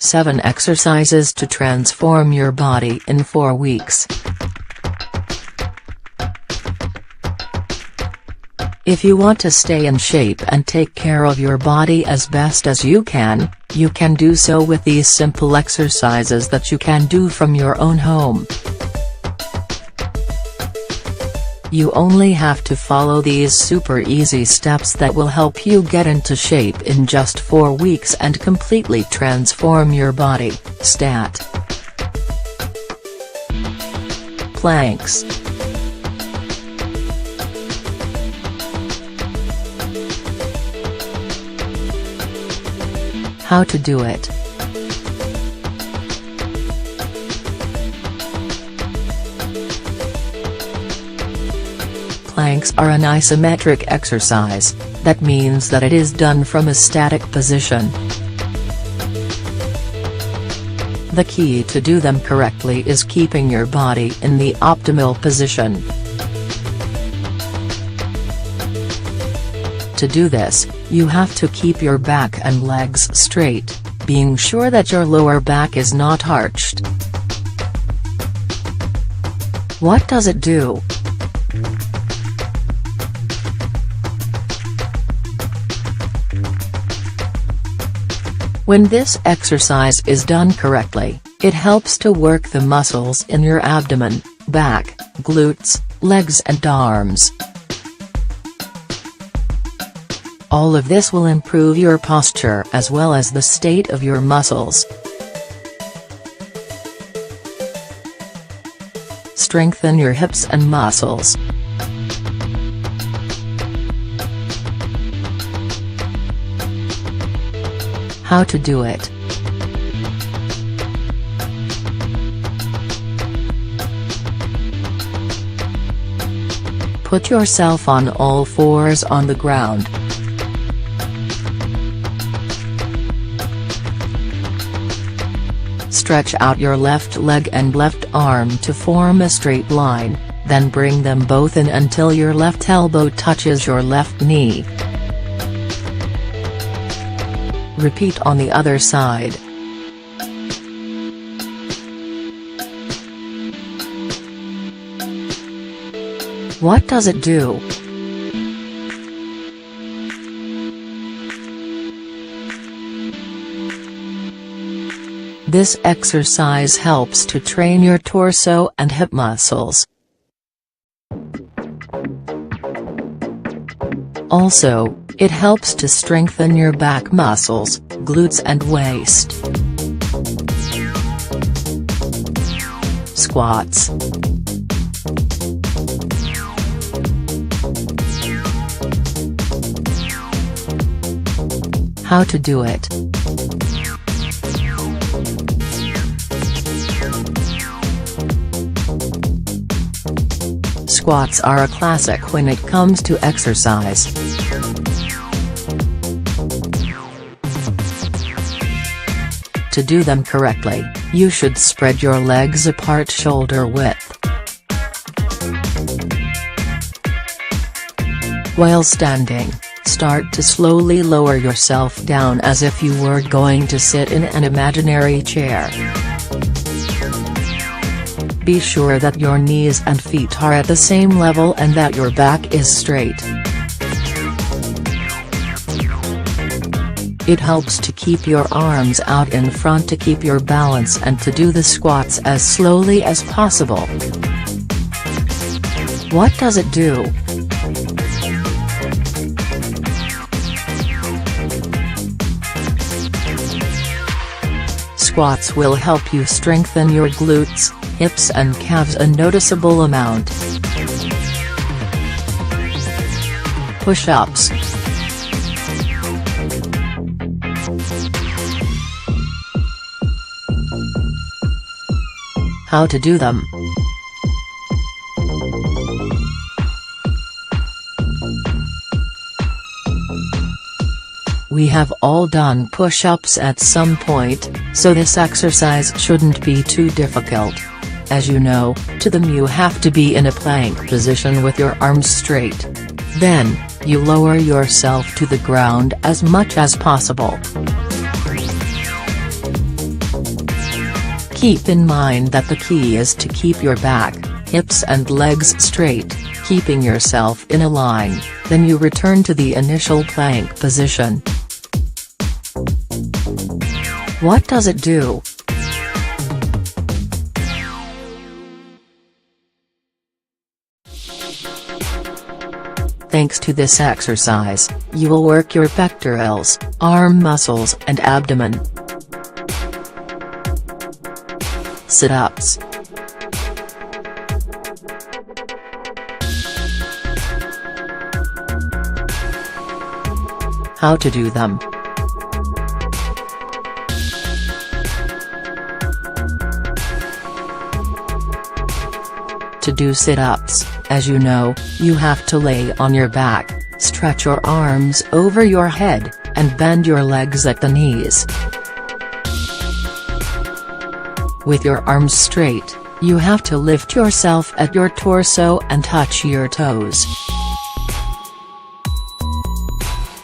7 exercises to transform your body in 4 weeks. If you want to stay in shape and take care of your body as best as you can do so with these simple exercises that you can do from your own home. You only have to follow these super easy steps that will help you get into shape in just 4 weeks and completely transform your body. Stat. Planks. How to do it. Planks are an isometric exercise, that means that it is done from a static position. The key to do them correctly is keeping your body in the optimal position. To do this, you have to keep your back and legs straight, being sure that your lower back is not arched. What does it do? When this exercise is done correctly, it helps to work the muscles in your abdomen, back, glutes, legs and arms. All of this will improve your posture as well as the state of your muscles. Strengthen your hips and muscles. How to do it. Put yourself on all fours on the ground. Stretch out your left leg and left arm to form a straight line, then bring them both in until your left elbow touches your left knee. Repeat on the other side. What does it do? This exercise helps to train your torso and hip muscles. Also, it helps to strengthen your back muscles, glutes and waist. Squats. How to do it. Squats are a classic when it comes to exercise. To do them correctly, you should spread your legs apart shoulder width. While standing, start to slowly lower yourself down as if you were going to sit in an imaginary chair. Be sure that your knees and feet are at the same level and that your back is straight. It helps to keep your arms out in front to keep your balance and to do the squats as slowly as possible. What does it do? Squats will help you strengthen your glutes, hips and calves a noticeable amount. Push-ups. How to do them. We have all done push-ups at some point, so this exercise shouldn't be too difficult. As you know, to them you have to be in a plank position with your arms straight. Then, you lower yourself to the ground as much as possible. Keep in mind that the key is to keep your back, hips and legs straight, keeping yourself in a line, then you return to the initial plank position. What does it do? Thanks to this exercise, you will work your pectorals, arm muscles and abdomen. Sit-ups. How to do them? To do sit-ups, as you know, you have to lay on your back, stretch your arms over your head, and bend your legs at the knees. With your arms straight, you have to lift yourself at your torso and touch your toes.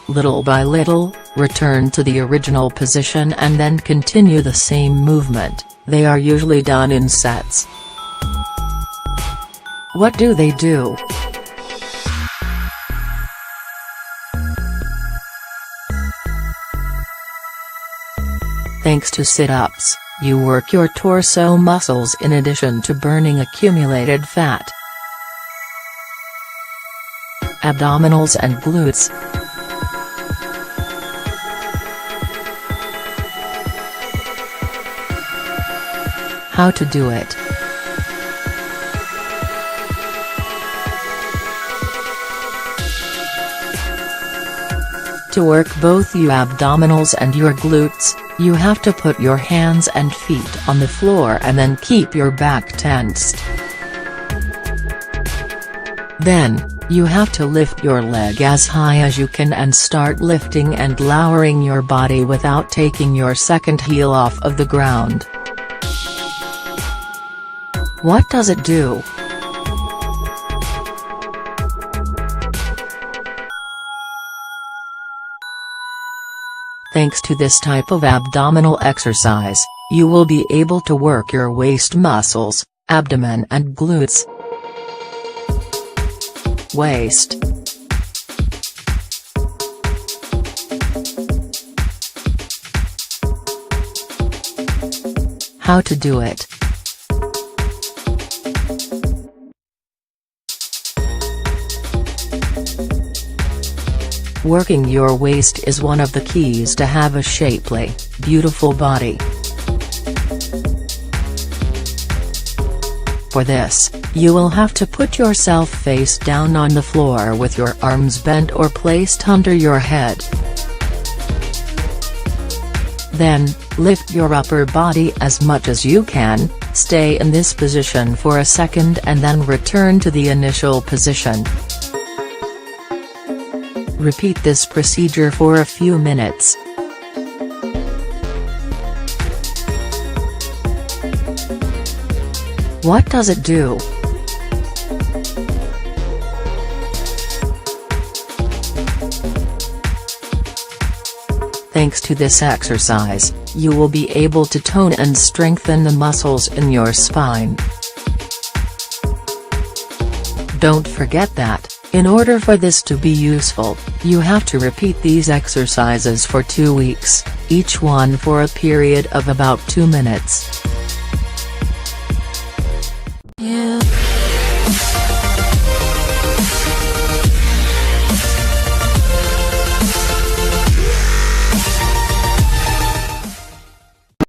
Little by little, return to the original position and then continue the same movement. They are usually done in sets. What do they do? Thanks to sit-ups, you work your torso muscles in addition to burning accumulated fat. Abdominals and glutes. How to do it? To work both your abdominals and your glutes, you have to put your hands and feet on the floor and then keep your back tensed. Then, you have to lift your leg as high as you can and start lifting and lowering your body without taking your second heel off of the ground. What does it do? Thanks to this type of abdominal exercise, you will be able to work your waist muscles, abdomen and glutes. Waist. How to do it? Working your waist is one of the keys to have a shapely, beautiful body. For this, you will have to put yourself face down on the floor with your arms bent or placed under your head. Then, lift your upper body as much as you can, stay in this position for a second and then return to the initial position. Repeat this procedure for a few minutes. What does it do? Thanks to this exercise, you will be able to tone and strengthen the muscles in your spine. Don't forget that, in order for this to be useful, you have to repeat these exercises for 2 weeks, each one for a period of about 2 minutes.